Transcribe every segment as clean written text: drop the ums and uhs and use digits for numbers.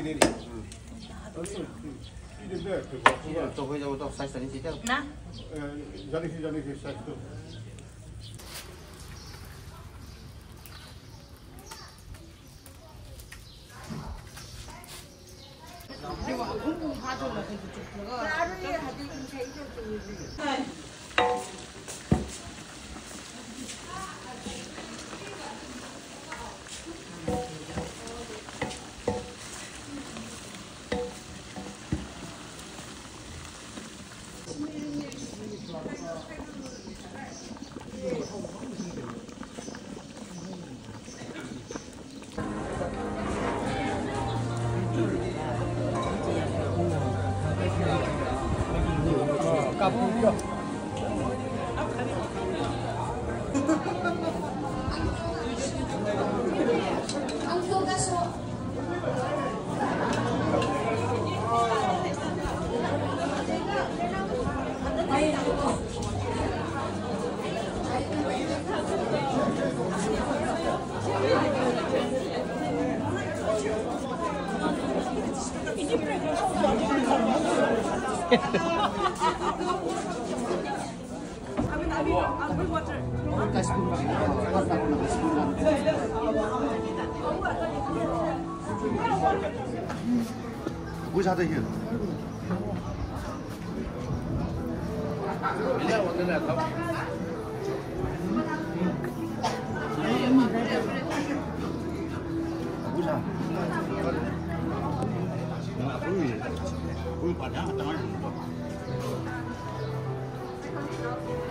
내리. 이런데 그거 또 회장은 또 사이즈는 진짜. 나? 자네기 사이즈. 뭐 사다 hier?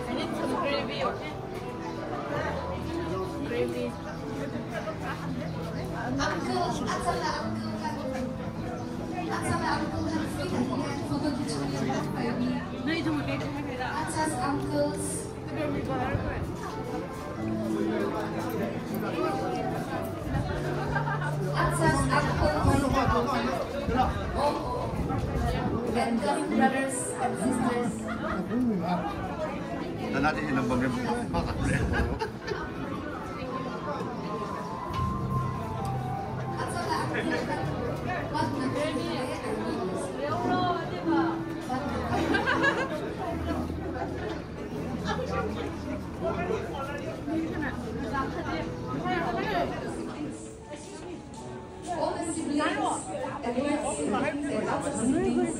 I need some gravy, okay? Gravy. 너 이 정도 내가 해라. 그럼 이거 할 거야. Brothers and sisters. 나 나중에 이런 번에 막아 그래. All the siblings, everyone siblings, and lots of siblings.